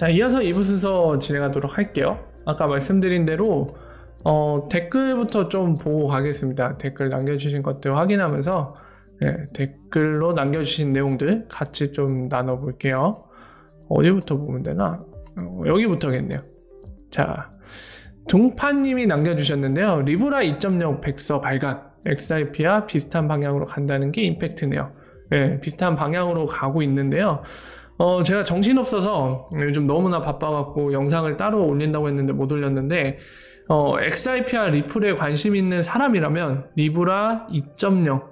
자, 이어서 2부 순서 진행하도록 할게요. 아까 말씀드린 대로 댓글부터 좀 보고 가겠습니다. 댓글 남겨주신 것들 확인하면서 댓글로 남겨주신 내용들 같이 좀 나눠볼게요. 어디부터 보면 되나? 여기부터겠네요. 자, 동파님이 남겨주셨는데요. 리브라 2.0 백서 발간 XRP와 비슷한 방향으로 간다는 게 임팩트네요. 비슷한 방향으로 가고 있는데요. 제가 정신없어서 요즘 너무나 바빠갖고 영상을 따로 올린다고 했는데 못 올렸는데 XRP와 리플에 관심 있는 사람이라면 리브라 2.0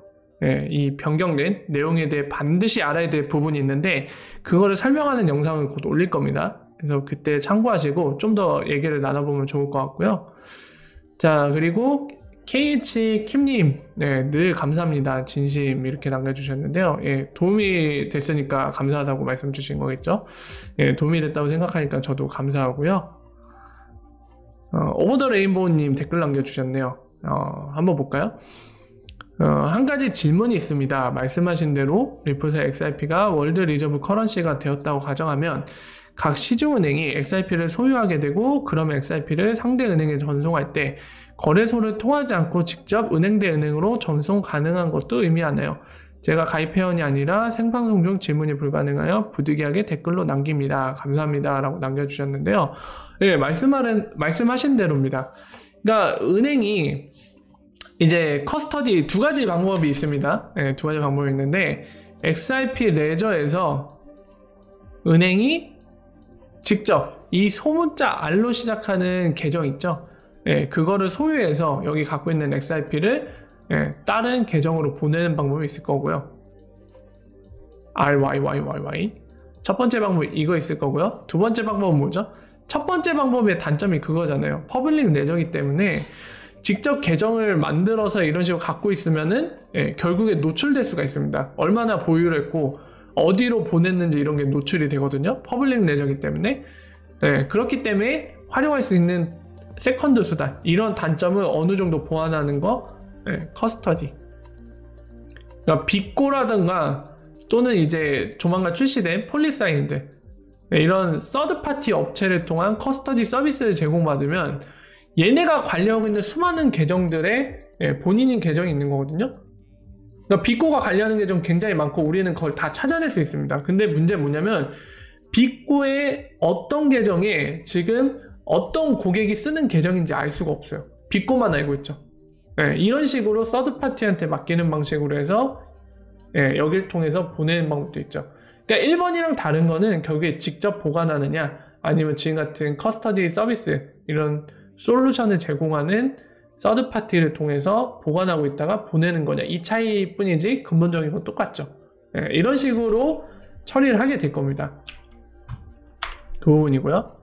이 변경된 내용에 대해 반드시 알아야 될 부분이 있는데 그거를 설명하는 영상을 곧 올릴 겁니다. 그래서 그때 참고하시고 좀 더 얘기를 나눠보면 좋을 것 같고요. 자, 그리고 KH킴님 늘 감사합니다. 진심 이렇게 남겨주셨는데요. 도움이 됐으니까 감사하다고 말씀 주신 거겠죠. 도움이 됐다고 생각하니까 저도 감사하고요. 오버 더 레인보우님 댓글 남겨주셨네요. 한번 볼까요? 한 가지 질문이 있습니다. 말씀하신 대로 리플사 XRP가 월드 리저브 커런시가 되었다고 가정하면 각 시중은행이 XRP를 소유하게 되고 그러면 XRP를 상대 은행에 전송할 때 거래소를 통하지 않고 직접 은행 대 은행으로 전송 가능한 것도 의미하나요? 제가 가입 회원이 아니라 생방송 중 질문이 불가능하여 부득이하게 댓글로 남깁니다. 감사합니다. 라고 남겨주셨는데요. 말씀하신 대로입니다. 그러니까 은행이 이제 커스터디 두 가지 방법이 있습니다. 두 가지 방법이 있는데 XRP 레저에서 은행이 직접 이 소문자 R로 시작하는 계정 있죠? 그거를 소유해서 여기 갖고 있는 XRP를 다른 계정으로 보내는 방법이 있을 거고요. RYYYY 첫 번째 방법 이거 있을 거고요. 두 번째 방법은 뭐죠? 첫 번째 방법의 단점이 그거잖아요. 퍼블릭 레저이기 때문에 직접 계정을 만들어서 이런 식으로 갖고 있으면은 결국에 노출될 수가 있습니다. 얼마나 보유를 했고 어디로 보냈는지 이런 게 노출이 되거든요. 퍼블릭 레저이기 때문에 그렇기 때문에 활용할 수 있는 세컨드 수단 이런 단점을 어느 정도 보완하는 거 커스터디. 그러니까 빅고라든가 또는 이제 조만간 출시된 폴리사인드 이런 서드파티 업체를 통한 커스터디 서비스를 제공받으면 얘네가 관리하고 있는 수많은 계정들에 본인인 계정이 있는 거거든요. 그러니까 빅고가 관리하는 계정 굉장히 많고 우리는 그걸 다 찾아낼 수 있습니다. 근데 문제는 뭐냐면 빅고의 어떤 계정에 지금 어떤 고객이 쓰는 계정인지 알 수가 없어요. 빅고만 알고 있죠. 이런 식으로 서드파티한테 맡기는 방식으로 해서 여기를 통해서 보내는 방법도 있죠. 그러니까 1번이랑 다른 거는 결국에 직접 보관하느냐 아니면 지금 같은 커스터디 서비스 이런 솔루션을 제공하는 서드파티를 통해서 보관하고 있다가 보내는 거냐 이 차이뿐이지 근본적인 건 똑같죠. 이런 식으로 처리를 하게 될 겁니다. 그 부분이고요.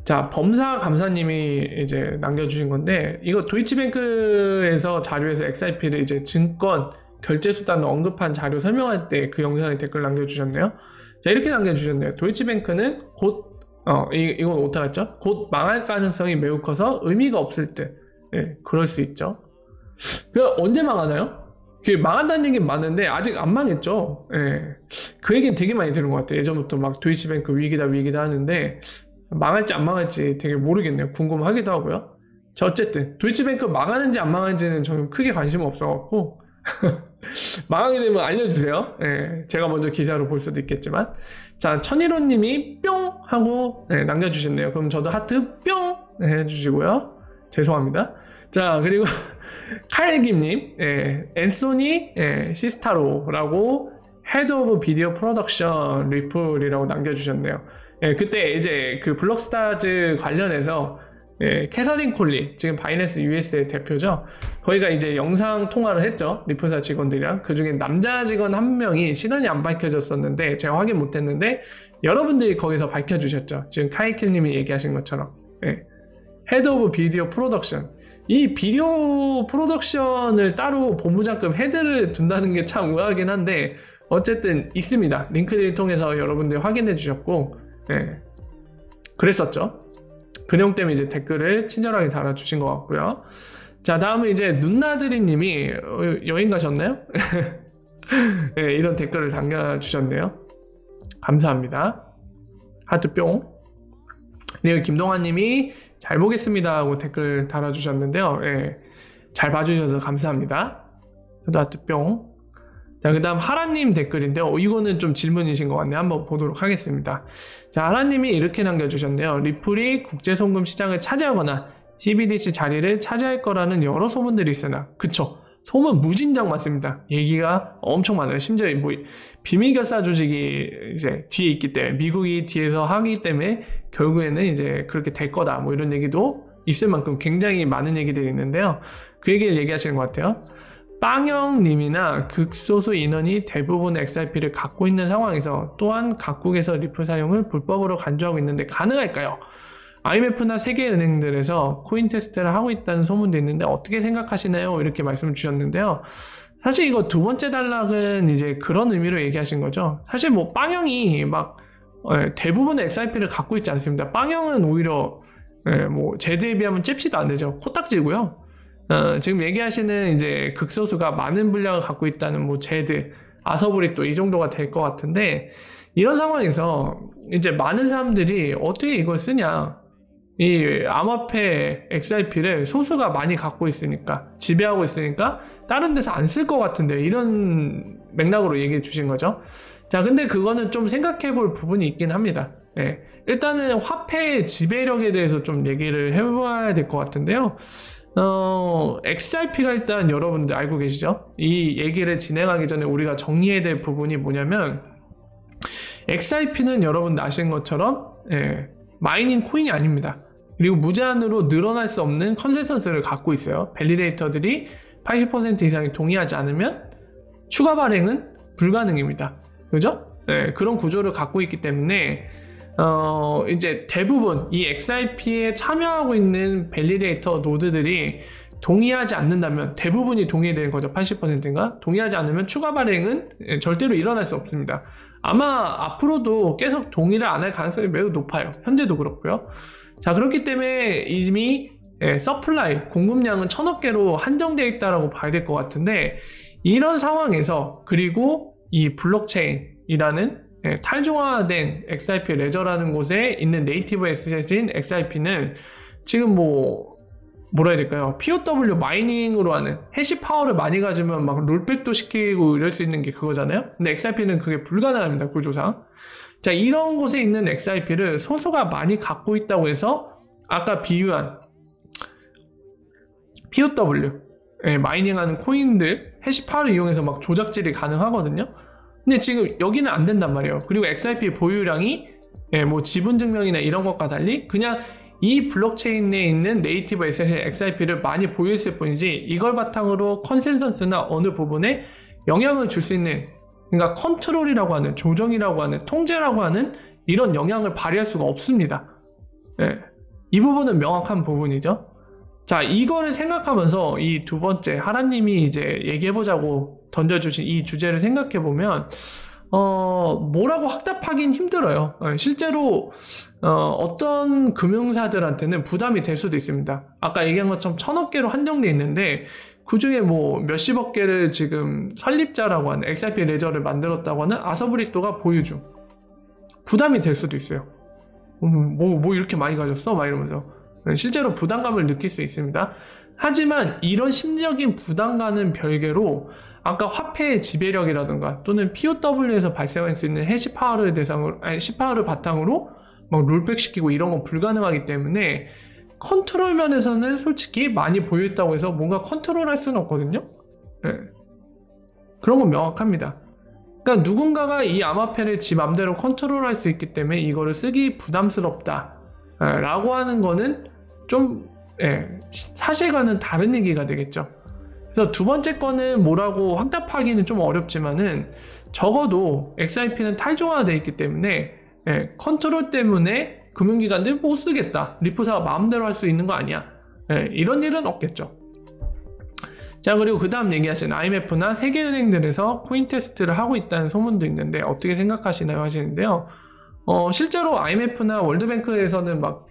자, 범사 감사님이 이제 남겨주신 건데 이거 도이치뱅크에서 자료에서 XRP를 이제 증권 결제 수단을 언급한 자료 설명할 때 그 영상에 댓글 남겨주셨네요. 자, 이렇게 남겨주셨네요. 도이치뱅크는 곧 이건 오타였죠. 곧 망할 가능성이 매우 커서 의미가 없을 때 그럴 수 있죠. 언제 망하나요? 망한다는 얘기는 많은데 아직 안 망했죠. 그 얘기는 되게 많이 들은 것 같아요. 예전부터 막 도이치뱅크 위기다 하는데 망할지 안 망할지 되게 모르겠네요. 궁금하기도 하고요. 자, 어쨌든 도이치뱅크 망하는지 안 망하는지는 저는 크게 관심 없어갖고 망하게 되면 알려주세요. 제가 먼저 기사로 볼 수도 있겠지만. 자, 천일호님이 뿅 하고 남겨주셨네요. 그럼 저도 하트 뿅 해주시고요. 죄송합니다. 자, 그리고 카일김님 앤소니 시스타로라고 헤드 오브 비디오 프로덕션 리플이라고 남겨주셨네요. 그때 이제 그 블록스타즈 관련해서 캐서린 콜리 지금 바이낸스 US의 대표죠. 거기가 이제 영상 통화를 했죠. 리플사 직원들이랑. 그 중에 남자 직원 한 명이 신원이 안 밝혀졌었는데 제가 확인 못했는데 여러분들이 거기서 밝혀주셨죠. 지금 카이킬님이 얘기하신 것처럼 헤드 오브 비디오 프로덕션 이 비디오 프로덕션을 따로 본부장급 헤드를 둔다는 게 참 의아하긴 한데 어쨌든 있습니다. 링크를 통해서 여러분들이 확인해 주셨고 그랬었죠. 그 내용 때문에 이제 댓글을 친절하게 달아주신 것 같고요. 자, 다음은 이제 눈나들이님이 여행 가셨나요? 이런 댓글을 남겨주셨네요. 감사합니다. 하트 뿅. 그리고 김동환님이 잘 보겠습니다 하고 댓글 달아주셨는데요. 예, 잘 봐주셔서 감사합니다. 저도 하트 뿅. 자, 그 다음 하라님 댓글인데요. 이거는 좀 질문이신 것 같네요. 한번 보도록 하겠습니다. 자, 하라님이 이렇게 남겨주셨네요. 리플이 국제송금 시장을 차지하거나 CBDC 자리를 차지할 거라는 여러 소문들이 있으나, 그쵸? 소문 무진장 많습니다. 얘기가 엄청 많아요. 심지어 뭐 비밀결사 조직이 이제 뒤에 있기 때문에, 미국이 뒤에서 하기 때문에 결국에는 이제 그렇게 될 거다, 뭐 이런 얘기도 있을 만큼 굉장히 많은 얘기들이 있는데요. 그 얘기를 얘기하시는 것 같아요. 빵영님이나 극소수 인원이 대부분 XRP를 갖고 있는 상황에서 또한 각국에서 리플 사용을 불법으로 간주하고 있는데 가능할까요? IMF나 세계은행들에서 코인 테스트를 하고 있다는 소문도 있는데 어떻게 생각하시나요? 이렇게 말씀을 주셨는데요. 사실 이거 두 번째 단락은 이제 그런 의미로 얘기하신 거죠. 사실 뭐 빵영이 막 대부분의 XRP를 갖고 있지 않습니다. 빵영은 오히려 뭐 제드에 비하면 잽시도 안 되죠. 코딱지고요. 지금 얘기하시는 이제 극소수가 많은 분량을 갖고 있다는 뭐 제드, 아서브리 또 이 정도가 될 것 같은데, 이런 상황에서 이제 많은 사람들이 어떻게 이걸 쓰냐, 이 암호화폐 XRP를 소수가 많이 갖고 있으니까, 지배하고 있으니까 다른 데서 안 쓸 것 같은데, 이런 맥락으로 얘기해 주신 거죠. 자, 근데 그거는 좀 생각해 볼 부분이 있긴 합니다. 예. 일단은 화폐의 지배력에 대해서 좀 얘기를 해봐야 될 것 같은데요. XRP가 일단 여러분들 알고 계시죠? 이 얘기를 진행하기 전에 우리가 정리해야 될 부분이 뭐냐면, XRP는 여러분들 아시는 것처럼 마이닝 코인이 아닙니다. 그리고 무제한으로 늘어날 수 없는 컨센서스를 갖고 있어요. 밸리데이터들이 80% 이상이 동의하지 않으면 추가 발행은 불가능입니다. 그죠? 그런 구조를 갖고 있기 때문에 이제 대부분 이 XRP에 참여하고 있는 밸리데이터 노드들이 동의하지 않는다면, 대부분이 동의되는 거죠. 80%인가? 동의하지 않으면 추가 발행은 절대로 일어날 수 없습니다. 아마 앞으로도 계속 동의를 안 할 가능성이 매우 높아요. 현재도 그렇고요. 자, 그렇기 때문에 이미 서플라이, 공급량은 1000억 개로 한정되어 있다고 봐야 될 것 같은데, 이런 상황에서, 그리고 이 블록체인이라는 탈중화된 XRP 레저라는 곳에 있는 네이티브 에셋인 XRP는 지금 뭐라 해야 될까요? POW 마이닝으로 하는, 해시 파워를 많이 가지면 막 롤백도 시키고 이럴 수 있는 게 그거잖아요. 근데 XRP는 그게 불가능합니다, 구조상. 자, 이런 곳에 있는 XRP를 소수가 많이 갖고 있다고 해서 아까 비유한 POW 마이닝하는 코인들 해시 파워를 이용해서 막 조작질이 가능하거든요. 근데 지금 여기는 안 된단 말이에요. 그리고 XRP 보유량이 뭐 지분 증명이나 이런 것과 달리 그냥 이 블록체인에 있는 네이티브 에셋의 XRP를 많이 보유했을 뿐이지, 이걸 바탕으로 컨센서스나 어느 부분에 영향을 줄 수 있는, 그러니까 컨트롤이라고 하는, 조정이라고 하는, 통제라고 하는 이런 영향을 발휘할 수가 없습니다. 이 부분은 명확한 부분이죠. 자, 이거를 생각하면서 이 두 번째 하라님이 이제 얘기해보자고 던져주신 이 주제를 생각해보면 뭐라고 확답하긴 힘들어요. 실제로 어떤 금융사들한테는 부담이 될 수도 있습니다. 아까 얘기한 것처럼 1000억 개로 한정돼 있는데 그 중에 뭐 몇십억 개를 지금 설립자라고 하는, XRP 레저를 만들었다고 하는 아서브리또가 보유 중. 부담이 될 수도 있어요. 뭐 이렇게 많이 가졌어? 막 이러면서 실제로 부담감을 느낄 수 있습니다. 하지만 이런 심리적인 부담과는 별개로 아까 화폐의 지배력이라든가 또는 POW에서 발생할 수 있는 해시 파워를 대상으로, 시파워를 바탕으로 막 롤백 시키고 이런 건 불가능하기 때문에 컨트롤 면에서는 솔직히 많이 보유했다고 해서 뭔가 컨트롤할 수는 없거든요. 그런 건 명확합니다. 그러니까 누군가가 이 암호화폐를 지 맘대로 컨트롤할 수 있기 때문에 이거를 쓰기 부담스럽다 라고 하는 거는 좀 사실과는 다른 얘기가 되겠죠. 그래서 두 번째 거는 뭐라고 확답하기는 좀 어렵지만은 적어도 XRP는 탈중화되어 있기 때문에 컨트롤 때문에 금융기관들이 못 쓰겠다, 리프사가 마음대로 할 수 있는 거 아니야, 이런 일은 없겠죠. 자, 그리고 그 다음 얘기하신 IMF나 세계은행들에서 코인 테스트를 하고 있다는 소문도 있는데 어떻게 생각하시나요 하시는데요. 실제로 IMF나 월드뱅크에서는 막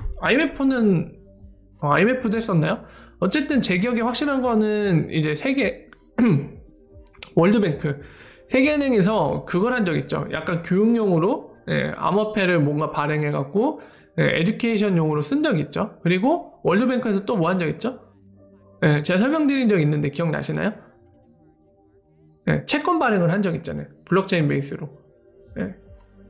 IMF도 했었나요? 어쨌든 제 기억에 확실한 거는 이제 월드뱅크, 세계은행에서 그걸 한 적 있죠. 약간 교육용으로 암호화폐를 뭔가 발행해갖고 에듀케이션용으로 쓴 적 있죠. 그리고 월드뱅크에서 또 뭐 한 적 있죠? 제가 설명드린 적 있는데 기억나시나요? 채권 발행을 한 적 있잖아요. 블록체인 베이스로.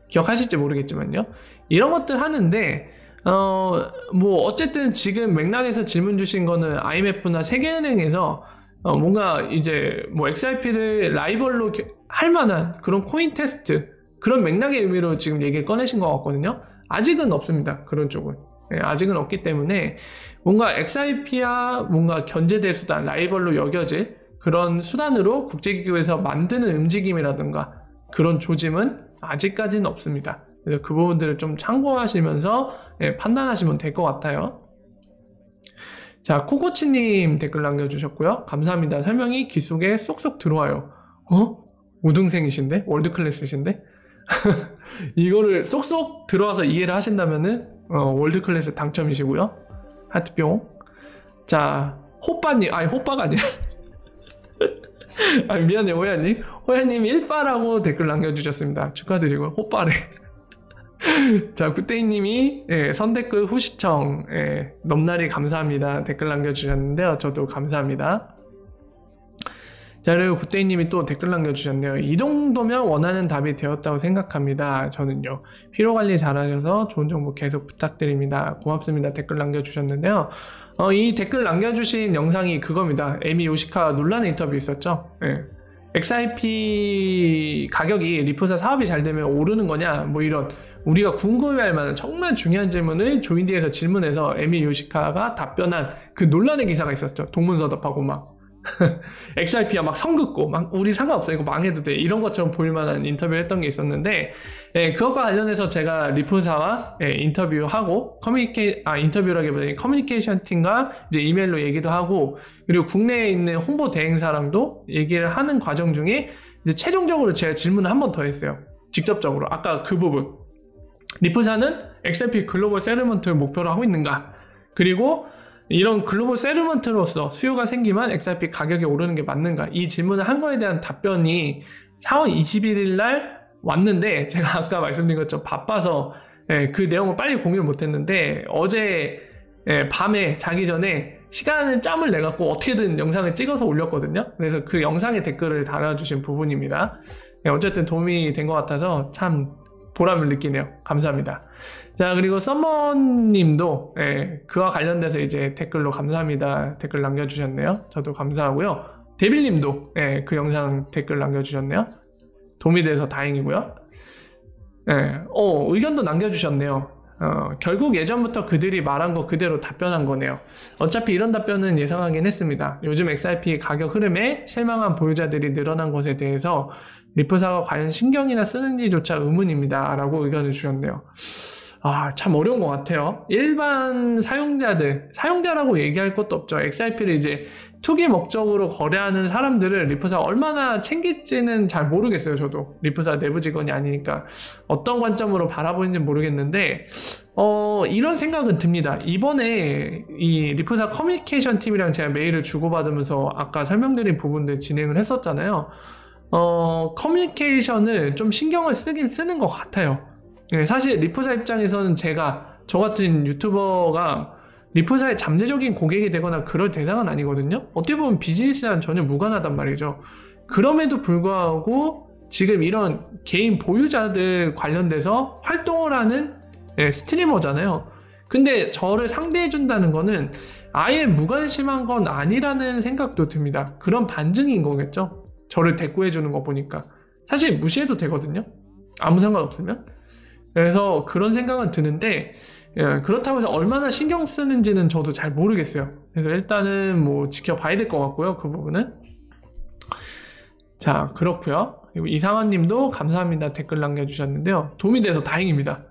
기억하실지 모르겠지만요. 이런 것들 하는데 뭐 어쨌든 지금 맥락에서 질문 주신 거는 IMF나 세계은행에서 뭔가 이제 뭐 XRP를 라이벌로 할 만한 그런 코인 테스트, 그런 맥락의 의미로 지금 얘기를 꺼내신 것 같거든요. 아직은 없습니다. 그런 쪽은. 아직은 없기 때문에 뭔가 XRP와 뭔가 견제될 수단, 라이벌로 여겨질 그런 수단으로 국제기구에서 만드는 움직임이라든가 그런 조짐은 아직까지는 없습니다. 그래서 그 부분들을 좀 참고하시면서 판단하시면 될 것 같아요. 자, 코코치님 댓글 남겨주셨고요. 감사합니다. 설명이 귀 속에 쏙쏙 들어와요. 우등생이신데? 월드클래스신데? 이거를 쏙쏙 들어와서 이해를 하신다면은 월드클래스 당첨이시고요. 하트뿅. 자, 호빠님, 아니 호빠가 아니라 아니 미안해요, 호야님. 호야님 1빠라고 댓글 남겨주셨습니다. 축하드리고요. 호빠래. 자, 굿데이님이 선댓글 후시청 넘나리 감사합니다 댓글 남겨주셨는데요. 저도 감사합니다. 자, 그리고 굿데이님이 또 댓글 남겨주셨네요. 이 정도면 원하는 답이 되었다고 생각합니다. 저는요. 피로관리 잘하셔서 좋은 정보 계속 부탁드립니다. 고맙습니다. 댓글 남겨주셨는데요. 이 댓글 남겨주신 영상이 그겁니다. 에미 요시카 논란 인터뷰 있었죠. XRP 가격이 리프사 사업이 잘 되면 오르는 거냐, 뭐 이런 우리가 궁금해할 만한 정말 중요한 질문을 조인디에서 질문해서 에미 요시카가 답변한 그 논란의 기사가 있었죠. 동문서답하고 막 XRP가 막 선긋고 막 우리 상관없어 이거 망해도 돼 이런 것처럼 보일 만한 인터뷰를 했던 게 있었는데, 그것과 관련해서 제가 리프사와 인터뷰하고 인터뷰라기보다는 커뮤니케이션 팀과 이제 이메일로 얘기도 하고, 그리고 국내에 있는 홍보 대행사랑도 얘기를 하는 과정 중에 이제 최종적으로 제가 질문을 한 번 더 했어요. 직접적으로 아까 그 부분, 리프사는 XRP 글로벌 세틀먼트를 목표로 하고 있는가, 그리고 이런 글로벌 세틀먼트로서 수요가 생기면 XRP 가격이 오르는 게 맞는가, 이 질문을 한 거에 대한 답변이 4월 21일 날 왔는데, 제가 아까 말씀드린 것처럼 바빠서 그 내용을 빨리 공유를 못했는데 어제 밤에 자기 전에 시간을 짬을 내갖고 어떻게든 영상을 찍어서 올렸거든요. 그래서 그 영상에 댓글을 달아주신 부분입니다. 어쨌든 도움이 된 것 같아서 참 보람을 느끼네요. 감사합니다. 자, 그리고 썸머님도 그와 관련돼서 이제 댓글로 감사합니다 댓글 남겨주셨네요. 저도 감사하고요. 데빌님도 그 영상 댓글 남겨주셨네요. 도움이 돼서 다행이고요. 의견도 남겨주셨네요. 결국 예전부터 그들이 말한 거 그대로 답변한 거네요. 어차피 이런 답변은 예상하긴 했습니다. 요즘 XRP 가격 흐름에 실망한 보유자들이 늘어난 것에 대해서 리프사가 과연 신경이나 쓰는지조차 의문입니다 라고 의견을 주셨네요. 참 어려운 것 같아요. 일반 사용자라고 얘기할 것도 없죠. XRP를 이제 투기 목적으로 거래하는 사람들을 리프사가 얼마나 챙길지는 잘 모르겠어요. 저도 리프사 내부 직원이 아니니까 어떤 관점으로 바라보는지 모르겠는데 이런 생각은 듭니다. 이번에 이 리프사 커뮤니케이션 팀이랑 제가 메일을 주고받으면서 아까 설명드린 부분들 진행을 했었잖아요. 커뮤니케이션을 좀 신경을 쓰긴 쓰는 것 같아요. 사실 리프사 입장에서는 저 같은 유튜버가 리프사의 잠재적인 고객이 되거나 그럴 대상은 아니거든요. 어떻게 보면 비즈니스랑 전혀 무관하단 말이죠. 그럼에도 불구하고 지금 이런 개인 보유자들 관련돼서 활동을 하는 스트리머잖아요. 근데 저를 상대해준다는 거는 아예 무관심한 건 아니라는 생각도 듭니다. 그런 반증인 거겠죠. 저를 대꾸해주는 거 보니까 사실 무시해도 되거든요. 아무 상관없으면. 그래서 그런 생각은 드는데, 그렇다고 해서 얼마나 신경 쓰는지는 저도 잘 모르겠어요. 그래서 일단은 뭐 지켜봐야 될 것 같고요. 그 부분은. 자, 그렇고요. 그리고 이상한 님도 감사합니다 댓글 남겨주셨는데요. 도움이 돼서 다행입니다.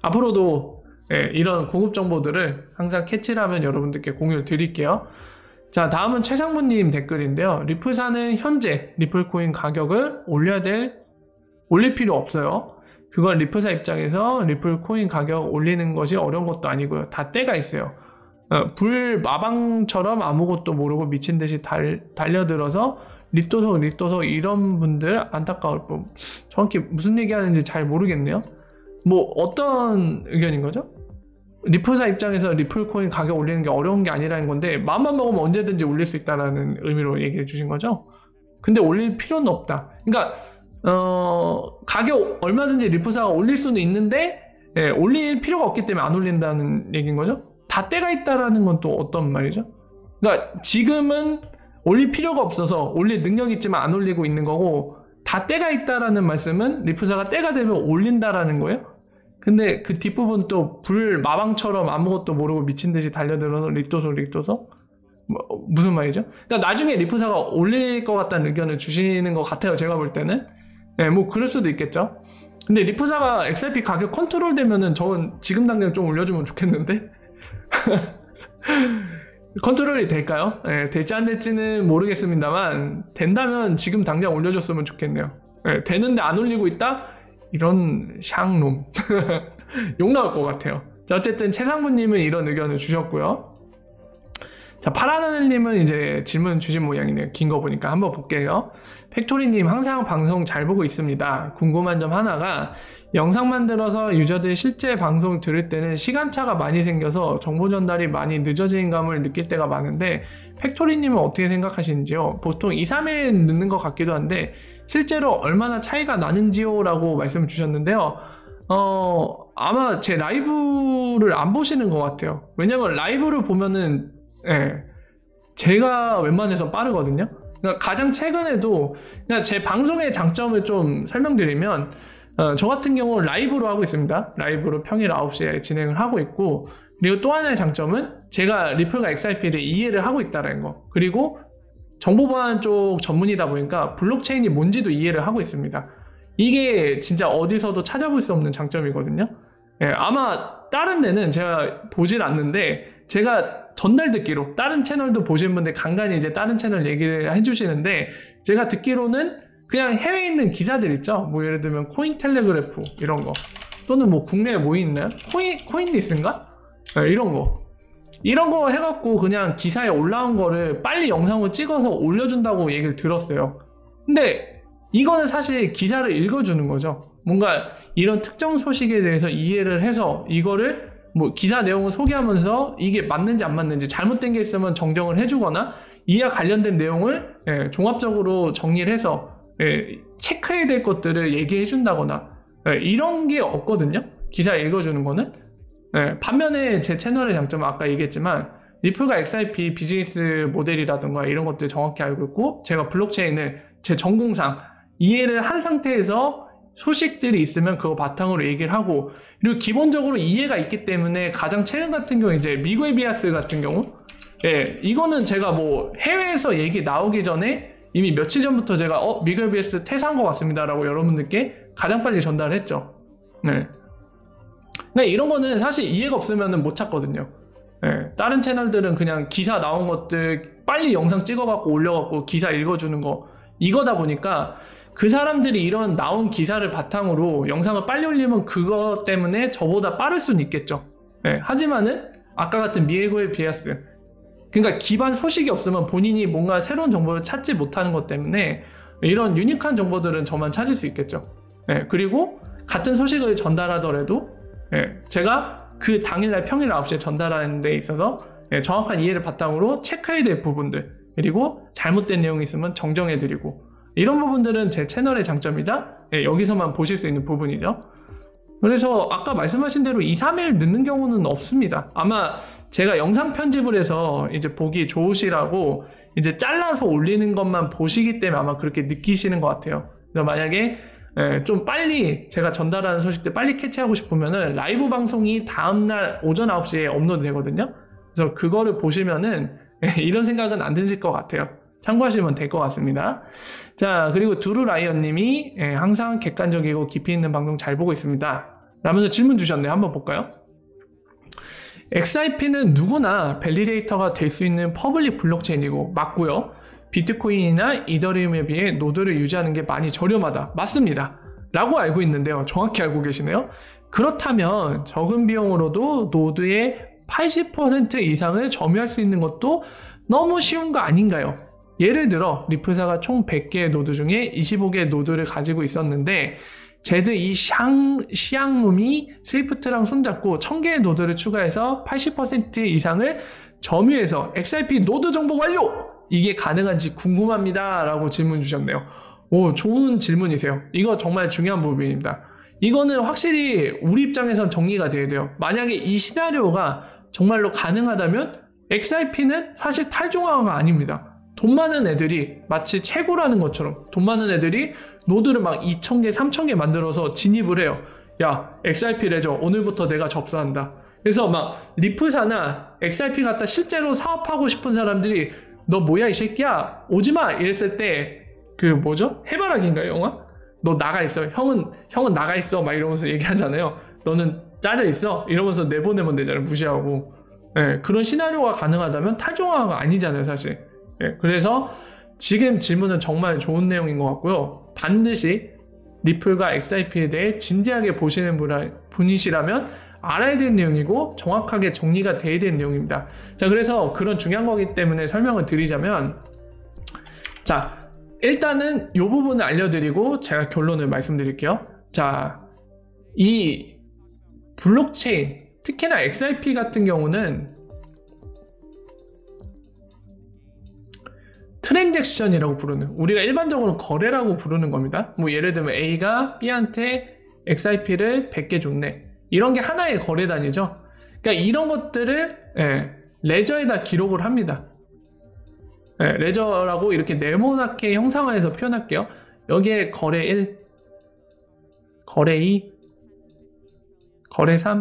앞으로도 이런 고급 정보들을 항상 캐치를 하면 여러분들께 공유를 드릴게요. 자, 다음은 최상무님 댓글인데요. 리플사는 현재 리플코인 가격을 올릴 필요 없어요. 그건 리플사 입장에서 리플코인 가격 올리는 것이 어려운 것도 아니고요. 다 때가 있어요. 불마방처럼 아무것도 모르고 미친 듯이 달려들어서 리또서 이런 분들 안타까울 뿐. 정확히 무슨 얘기하는지 잘 모르겠네요. 뭐 어떤 의견인 거죠? 리플사 입장에서 리플 코인 가격 올리는 게 어려운 게 아니라는 건데 마음만 먹으면 언제든지 올릴 수 있다는 의미로 얘기해 주신 거죠. 근데 올릴 필요는 없다. 그러니까 가격 얼마든지 리플사가 올릴 수는 있는데 올릴 필요가 없기 때문에 안 올린다는 얘기인 거죠. 다 때가 있다라는 건 또 어떤 말이죠? 그러니까 지금은 올릴 필요가 없어서 올릴 능력이 있지만 안 올리고 있는 거고, 다 때가 있다라는 말씀은 리플사가 때가 되면 올린다라는 거예요. 근데 그 뒷부분 또 불마방처럼 아무것도 모르고 미친듯이 달려들어서 릭도서 무슨 말이죠? 그러니까 나중에 리플사가 올릴 것 같다는 의견을 주시는 것 같아요, 제가 볼 때는. 뭐 그럴 수도 있겠죠. 근데 리플사가 XRP 가격 컨트롤 되면은 저는 지금 당장 좀 올려주면 좋겠는데. 컨트롤이 될까요? 될지 안 될지는 모르겠습니다만 된다면 지금 당장 올려줬으면 좋겠네요. 되는데 안 올리고 있다? 이런 샹놈. 욕 나올 것 같아요. 자, 어쨌든 최상무님은 이런 의견을 주셨고요. 자, 파라하늘님은 이제 질문 주신 모양이네요. 긴 거 보니까 한번 볼게요. 팩토리님, 항상 방송 잘 보고 있습니다. 궁금한 점 하나가, 영상 만들어서 유저들 실제 방송 들을 때는 시간차가 많이 생겨서 정보 전달이 많이 늦어진 감을 느낄 때가 많은데 팩토리님은 어떻게 생각하시는지요? 보통 2, 3일 늦는 것 같기도 한데 실제로 얼마나 차이가 나는지요? 라고 말씀을 주셨는데요. 아마 제 라이브를 안 보시는 것 같아요. 왜냐면 라이브를 보면은 제가 웬만해서 빠르거든요. 그러니까 가장 최근에도 그냥 제 방송의 장점을 좀 설명드리면, 저 같은 경우 라이브로 하고 있습니다. 라이브로 평일 9시에 진행을 하고 있고, 그리고 또 하나의 장점은 제가 리플과 XRP에 대해 이해를 하고 있다는 거, 그리고 정보보안 쪽 전문이다 보니까 블록체인이 뭔지도 이해를 하고 있습니다. 이게 진짜 어디서도 찾아볼 수 없는 장점이거든요. 아마 다른 데는 제가 보질 않는데 제가 전날 듣기로, 다른 채널도 보신 분들 간간히 이제 다른 채널 얘기를 해주시는데, 제가 듣기로는 그냥 해외에 있는 기사들 있죠. 뭐 예를 들면 코인텔레그래프 이런 거, 또는 뭐 국내에 뭐 있나요? 코인리스인가? 이런 거 해갖고 그냥 기사에 올라온 거를 빨리 영상으로 찍어서 올려준다고 얘기를 들었어요. 근데 이거는 사실 기사를 읽어주는 거죠. 뭔가 이런 특정 소식에 대해서 이해를 해서 이거를 뭐 기사 내용을 소개하면서 이게 맞는지 안 맞는지, 잘못된 게 있으면 정정을 해주거나 이와 관련된 내용을 종합적으로 정리를 해서 체크해야 될 것들을 얘기해 준다거나 이런 게 없거든요. 기사 읽어주는 거는. 반면에 제 채널의 장점은 아까 얘기했지만 리플과 XRP 비즈니스 모델이라든가 이런 것들 정확히 알고 있고, 제가 블록체인을 제 전공상 이해를 한 상태에서 소식들이 있으면 그거 바탕으로 얘기를 하고, 그리고 기본적으로 이해가 있기 때문에 가장 최근 같은 경우 이제 미국의 비아스 같은 경우, 이거는 제가 뭐 해외에서 얘기 나오기 전에 이미 며칠 전부터 제가 미국의 비아스 퇴사한 것 같습니다 라고 여러분들께 가장 빨리 전달을 했죠. 근데 이런 거는 사실 이해가 없으면 못 찾거든요. 다른 채널들은 그냥 기사 나온 것들 빨리 영상 찍어갖고 올려갖고 기사 읽어주는 거, 이거다 보니까 그 사람들이 이런 나온 기사를 바탕으로 영상을 빨리 올리면 그것 때문에 저보다 빠를 수는 있겠죠. 하지만은 아까 같은 미국의 비아스, 그러니까 기반 소식이 없으면 본인이 뭔가 새로운 정보를 찾지 못하는 것 때문에 이런 유니크한 정보들은 저만 찾을 수 있겠죠. 그리고 같은 소식을 전달하더라도 제가 그 당일날 평일 9시에 전달하는 데 있어서 정확한 이해를 바탕으로 체크해야 될 부분들, 그리고 잘못된 내용이 있으면 정정해드리고, 이런 부분들은 제 채널의 장점이자 여기서만 보실 수 있는 부분이죠. 그래서 아까 말씀하신 대로 2, 3일 늦는 경우는 없습니다. 아마 제가 영상 편집을 해서 이제 보기 좋으시라고 이제 잘라서 올리는 것만 보시기 때문에 아마 그렇게 느끼시는 것 같아요. 그래서 만약에 좀 빨리 제가 전달하는 소식들 빨리 캐치하고 싶으면은 라이브 방송이 다음날 오전 9시에 업로드 되거든요. 그래서 그거를 보시면은 이런 생각은 안 드실 것 같아요. 참고하시면 될 것 같습니다. 자, 그리고 두루라이언님이 항상 객관적이고 깊이 있는 방송 잘 보고 있습니다 라면서 질문 주셨네요. 한번 볼까요? XRP는 누구나 밸리데이터가 될 수 있는 퍼블릭 블록체인이고 맞고요. 비트코인이나 이더리움에 비해 노드를 유지하는 게 많이 저렴하다. 맞습니다 라고 알고 있는데요. 정확히 알고 계시네요. 그렇다면 적은 비용으로도 노드의 80% 이상을 점유할 수 있는 것도 너무 쉬운 거 아닌가요? 예를 들어 리플사가 총 100개의 노드 중에 25개의 노드를 가지고 있었는데 ZE 시앙룸이 스위프트랑 손잡고 1000개의 노드를 추가해서 80% 이상을 점유해서 XRP 노드 정보 완료! 이게 가능한지 궁금합니다. 라고 질문 주셨네요. 오, 좋은 질문이세요. 이거 정말 중요한 부분입니다. 이거는 확실히 우리 입장에선 정리가 돼야 돼요. 만약에 이 시나리오가 정말로 가능하다면 XRP는 사실 탈중앙화가 아닙니다. 돈 많은 애들이 마치 채굴하는 것처럼 돈 많은 애들이 노드를 막 2000개, 3000개 만들어서 진입을 해요. 야, XRP 레저 오늘부터 내가 접수한다. 그래서 막 리플사나 XRP 갖다 실제로 사업하고 싶은 사람들이 너 뭐야 이 새끼야 오지마 이랬을 때 그 뭐죠? 해바라기인가요 영화? 너 나가 있어. 형은 나가 있어 막 이러면서 얘기하잖아요. 너는 짜져 있어 이러면서 내보내면 되잖아요. 무시하고. 네, 그런 시나리오가 가능하다면 탈중앙화가 아니잖아요 사실. 네, 그래서 지금 질문은 정말 좋은 내용인 것 같고요. 반드시 리플과 XRP에 대해 진지하게 보시는 분이시라면 알아야 되는 내용이고 정확하게 정리가 돼야 되는 내용입니다. 자, 그래서 그런 중요한 거기 때문에 설명을 드리자면, 자, 일단은 이 부분을 알려드리고 제가 결론을 말씀드릴게요. 자, 이 블록체인, 특히나 XRP 같은 경우는 트랜잭션이라고 부르는, 우리가 일반적으로 거래라고 부르는 겁니다. 뭐 예를 들면 A가 B한테 XRP를 100개 줬네. 이런 게 하나의 거래단위죠. 그러니까 이런 것들을 레저에다 기록을 합니다. 레저라고 이렇게 네모나게 형상화해서 표현할게요. 여기에 거래 1, 거래 2, 거래 3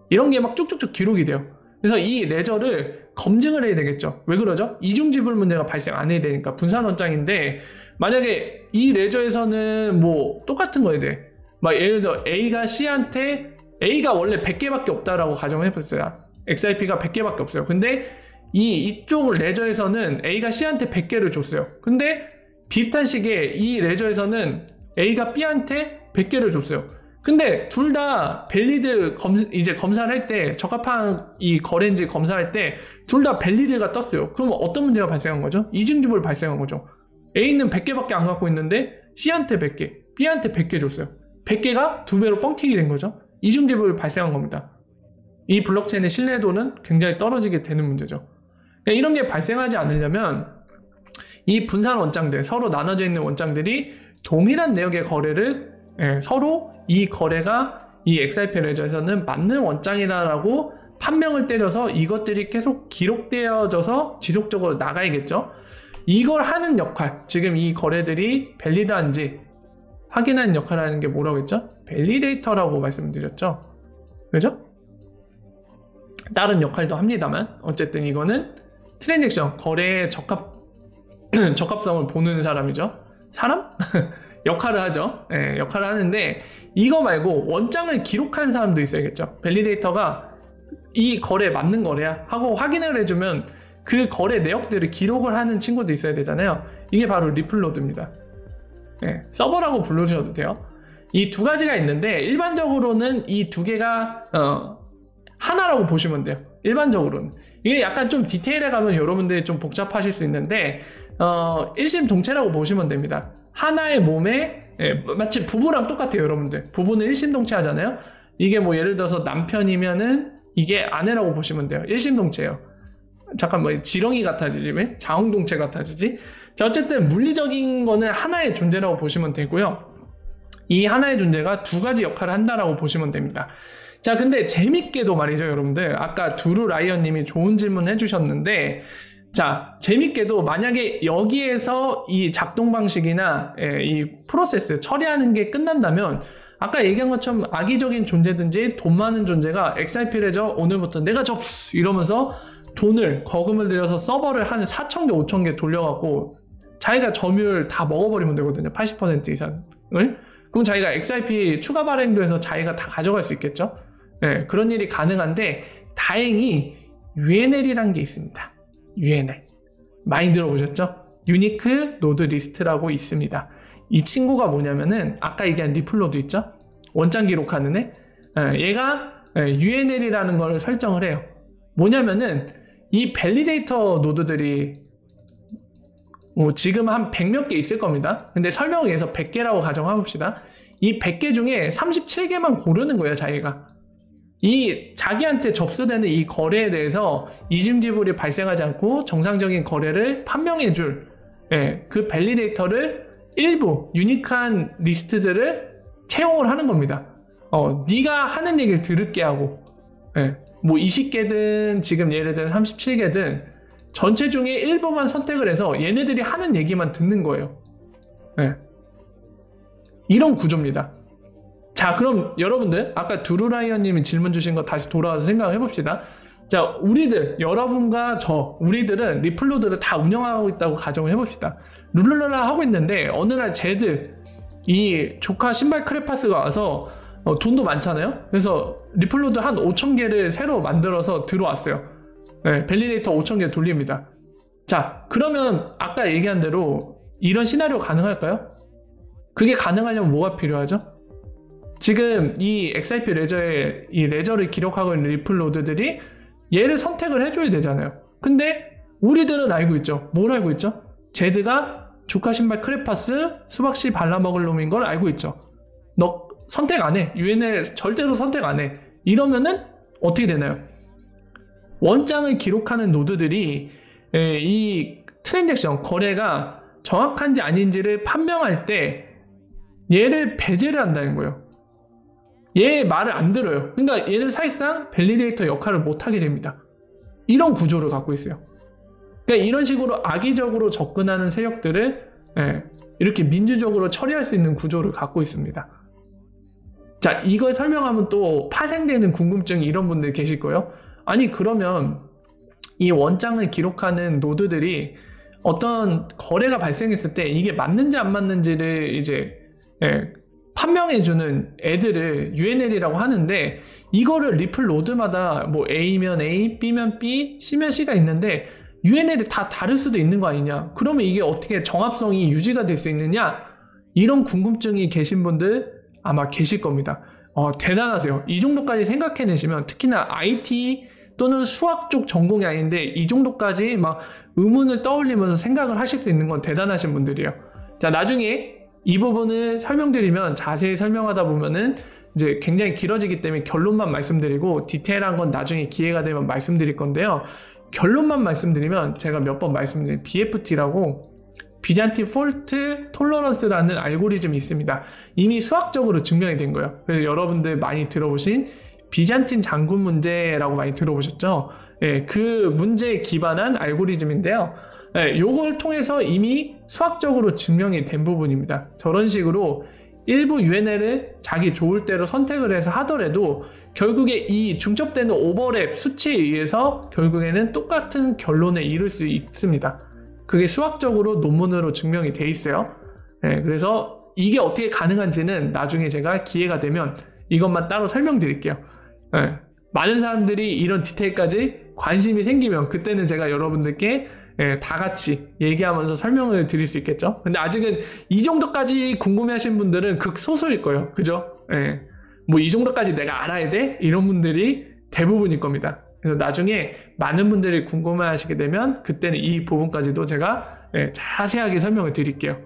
이런 게 막 쭉쭉쭉 기록이 돼요. 그래서 이 레저를 검증을 해야 되겠죠. 왜 그러죠? 이중지불 문제가 발생 안 해야 되니까. 분산원장인데 만약에 이 레저에서는 뭐 똑같은 거에 대해 막 예를 들어 A가 C한테 A가 원래 100개밖에 없다라고 가정을 해봤어요. XRP가 100개밖에 없어요. 근데 이쪽 레저에서는 A가 C한테 100개를 줬어요. 근데 비슷한 시기에 이 레저에서는 A가 B한테 100개를 줬어요. 근데 둘 다 밸리드 이제 검사를 할 때 적합한 이 거래인지 검사할 때 둘 다 밸리드가 떴어요. 그러면 어떤 문제가 발생한 거죠? 이중지불 발생한 거죠. A는 100개밖에 안 갖고 있는데 C한테 100개, B한테 100개 줬어요. 100개가 2배로 뻥튀기 된 거죠. 이중지불 발생한 겁니다. 이 블록체인의 신뢰도는 굉장히 떨어지게 되는 문제죠. 그러니까 이런 게 발생하지 않으려면 이 분산 원장들, 서로 나눠져 있는 원장들이 동일한 내역의 거래를 서로 이 거래가 이 XRP 레저에서는 맞는 원장이라고 판명을 때려서 이것들이 계속 기록되어져서 지속적으로 나가야겠죠. 이걸 하는 역할, 지금 이 거래들이 밸리드한지 확인하는 역할을 하는 게 뭐라고 했죠? 밸리데이터라고 말씀드렸죠. 그죠? 다른 역할도 합니다만 어쨌든 이거는 트랜잭션, 거래의 적합성을 보는 사람이죠. 사람? 역할을 하죠. 역할을 하는데 이거 말고 원장을 기록하는 사람도 있어야겠죠. 밸리데이터가 이 거래 맞는 거래야 하고 확인을 해주면 그 거래 내역들을 기록을 하는 친구도 있어야 되잖아요. 이게 바로 리플노드입니다. 서버라고 부르셔도 돼요. 이 두 가지가 있는데 일반적으로는 이 두 개가 하나라고 보시면 돼요. 일반적으로는 이게 약간 좀 디테일에 가면 여러분들이 좀 복잡하실 수 있는데 일심동체라고 보시면 됩니다. 하나의 몸에 마치 부부랑 똑같아요. 여러분들 부부는 일심동체 하잖아요. 이게 뭐 예를 들어서 남편이면은 이게 아내라고 보시면 돼요. 일심동체예요. 잠깐 뭐 지렁이 같아지지 왜? 자웅동체 같아지지? 자, 어쨌든 물리적인 거는 하나의 존재라고 보시면 되고요. 이 하나의 존재가 두 가지 역할을 한다라고 보시면 됩니다. 자, 근데 재밌게도 말이죠, 여러분들. 아까 두루라이언님이 좋은 질문 해주셨는데, 자, 재밌게도 만약에 여기에서 이 작동 방식이나 이 프로세스 처리하는 게 끝난다면 아까 얘기한 것처럼 악의적인 존재든지 돈 많은 존재가 XRP 레저 오늘부터 내가 접수 이러면서 돈을 거금을 들여서 서버를 한 4,000개, 5,000개 돌려갖고 자기가 점유율 다 먹어버리면 되거든요. 80% 이상을. 그럼 자기가 XRP 추가 발행도 해서 자기가 다 가져갈 수 있겠죠. 그런 일이 가능한데 다행히 UNL이라는 게 있습니다. UNL 많이 들어보셨죠? 유니크 노드 리스트라고 있습니다. 이 친구가 뭐냐면은 아까 얘기한 리플노드 있죠? 원장 기록하는 애. 얘가 UNL이라는 걸 설정을 해요. 뭐냐면은 이 밸리데이터 노드들이 지금 한 100몇 개 있을 겁니다. 근데 설명을 위해서 100개라고 가정해봅시다. 이 100개 중에 37개만 고르는 거예요, 자기가. 이 자기한테 접수되는 이 거래에 대해서 이중 지불이 발생하지 않고 정상적인 거래를 판명해줄 그 밸리데이터를 일부 유니크한 리스트들을 채용을 하는 겁니다. 네가 하는 얘기를 들을게 하고, 뭐 20개든 지금 예를 들어 37개든 전체 중에 일부만 선택을 해서 얘네들이 하는 얘기만 듣는 거예요. 이런 구조입니다. 자, 그럼 여러분들 아까 두루라이언님이 질문 주신 거 다시 돌아와서 생각해 봅시다. 자, 우리들, 여러분과 우리들은 리플로드를 다 운영하고 있다고 가정을 해봅시다. 룰루랄라 하고 있는데 어느 날 제드, 이 조카 신발 크레파스가 와서 돈도 많잖아요. 그래서 리플로드 한 5,000개를 새로 만들어서 들어왔어요. 밸리데이터 5,000개 돌립니다. 자, 그러면 아까 얘기한 대로 이런 시나리오 가능할까요? 그게 가능하려면 뭐가 필요하죠? 지금 이 XIP 레저에 이 레저를 기록하고 있는 리플로드들이 얘를 선택을 해줘야 되잖아요. 근데 우리들은 알고 있죠. 뭘 알고 있죠? 제드가 조카 신발 크레파스 수박씨 발라먹을 놈인 걸 알고 있죠. 너 선택 안 해. UNL 절대로 선택 안 해. 이러면은 어떻게 되나요? 원장을 기록하는 노드들이 이 트랜잭션, 거래가 정확한지 아닌지를 판명할 때 얘를 배제를 한다는 거예요. 얘 말을 안 들어요. 그러니까 얘는 사실상 밸리데이터 역할을 못하게 됩니다. 이런 구조를 갖고 있어요. 그러니까 이런 식으로 악의적으로 접근하는 세력들을 이렇게 민주적으로 처리할 수 있는 구조를 갖고 있습니다. 자, 이걸 설명하면 또 파생되는 궁금증이 이런 분들 계실 거예요. 아니, 그러면 이 원장을 기록하는 노드들이 어떤 거래가 발생했을 때 이게 맞는지 안 맞는지를 이제 판명해주는 애들을 UNL이라고 하는데, 이거를 리플 노드마다 뭐 A면 A, B면 B, C면 C가 있는데 UNL이 다 다를 수도 있는 거 아니냐? 그러면 이게 어떻게 정합성이 유지가 될 수 있느냐? 이런 궁금증이 계신 분들 아마 계실 겁니다. 대단하세요. 이 정도까지 생각해내시면, 특히나 IT 또는 수학 쪽 전공이 아닌데 이 정도까지 막 의문을 떠올리면서 생각을 하실 수 있는 건 대단하신 분들이에요. 자, 나중에 이 부분을 설명드리면, 자세히 설명하다 보면은 이제 굉장히 길어지기 때문에 결론만 말씀드리고 디테일한 건 나중에 기회가 되면 말씀드릴 건데요. 결론만 말씀드리면, 제가 몇 번 말씀드린 BFT라고 비잔틴 폴트 톨러런스라는 알고리즘이 있습니다. 이미 수학적으로 증명이 된 거예요. 그래서 여러분들 많이 들어보신 비잔틴 장군 문제라고 많이 들어보셨죠? 그 문제에 기반한 알고리즘인데요. 요걸 통해서 이미 수학적으로 증명이 된 부분입니다. 저런 식으로 일부 UNL을 자기 좋을 대로 선택을 해서 하더라도 결국에 이 중첩되는 오버랩 수치에 의해서 결국에는 똑같은 결론에 이를 수 있습니다. 그게 수학적으로 논문으로 증명이 돼 있어요. 그래서 이게 어떻게 가능한지는 나중에 제가 기회가 되면 이것만 따로 설명드릴게요. 많은 사람들이 이런 디테일까지 관심이 생기면 그때는 제가 여러분들께 다 같이 얘기하면서 설명을 드릴 수 있겠죠. 근데 아직은 이 정도까지 궁금해하신 분들은 극소수일 거예요. 그죠? 뭐 이 정도까지 내가 알아야 돼? 이런 분들이 대부분일 겁니다. 그래서 나중에 많은 분들이 궁금해하시게 되면 그때는 이 부분까지도 제가 자세하게 설명을 드릴게요.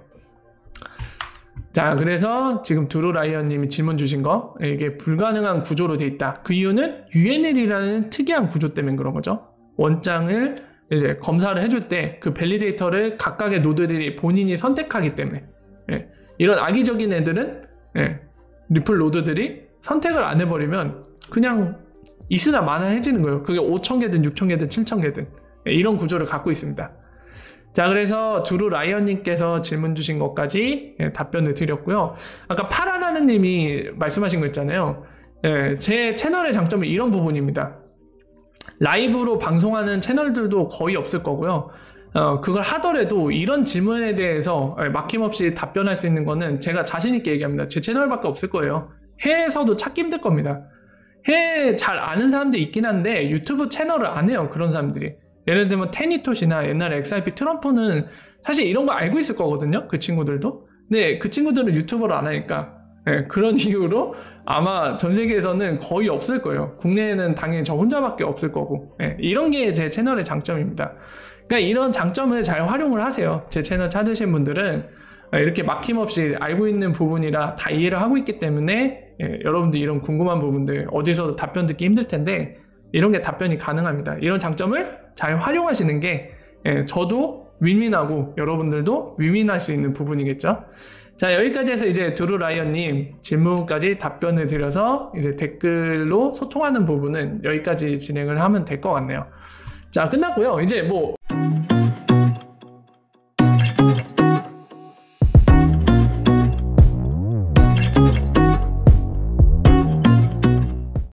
자, 그래서 지금 두루라이언님이 질문 주신 거, 이게 불가능한 구조로 돼 있다. 그 이유는 UNL이라는 특이한 구조 때문에 그런 거죠. 원장을 이제 검사를 해줄 때 그 밸리데이터를 각각의 노드들이 본인이 선택하기 때문에, 이런 악의적인 애들은 리플 노드들이 선택을 안 해버리면 그냥 있으나 마나해지는 거예요. 그게 5,000개든 6,000개든 7,000개든 이런 구조를 갖고 있습니다. 자, 그래서 두루라이언님께서 질문 주신 것까지 답변을 드렸고요. 아까 파라나느님이 말씀하신 거 있잖아요. 제 채널의 장점은 이런 부분입니다. 라이브로 방송하는 채널들도 거의 없을 거고요. 그걸 하더라도 이런 질문에 대해서 막힘없이 답변할 수 있는 거는 제가 자신 있게 얘기합니다. 제 채널밖에 없을 거예요. 해외에서도 찾기 힘들 겁니다. 해외 잘 아는 사람들이 있긴 한데 유튜브 채널을 안 해요. 그런 사람들이. 예를 들면 테니토시나 옛날에 XIP 트럼프는 사실 이런 거 알고 있을 거거든요. 그 친구들도. 근데 그 친구들은 유튜버를 안 하니까 네, 그런 이유로 아마 전 세계에서는 거의 없을 거예요. 국내에는 당연히 저 혼자밖에 없을 거고. 네, 이런 게 제 채널의 장점입니다. 그러니까 이런 장점을 잘 활용을 하세요. 제 채널 찾으신 분들은 이렇게 막힘없이 알고 있는 부분이라 다 이해를 하고 있기 때문에 여러분들 이런 궁금한 부분들 어디서도 답변 듣기 힘들 텐데 이런 게 답변이 가능합니다. 이런 장점을 잘 활용하시는 게 저도 윈윈하고 여러분들도 윈윈할 수 있는 부분이겠죠. 자, 여기까지 해서 이제 두루라이언님 질문까지 답변을 드려서 이제 댓글로 소통하는 부분은 여기까지 진행을 하면 될 것 같네요. 자, 끝났고요. 이제 뭐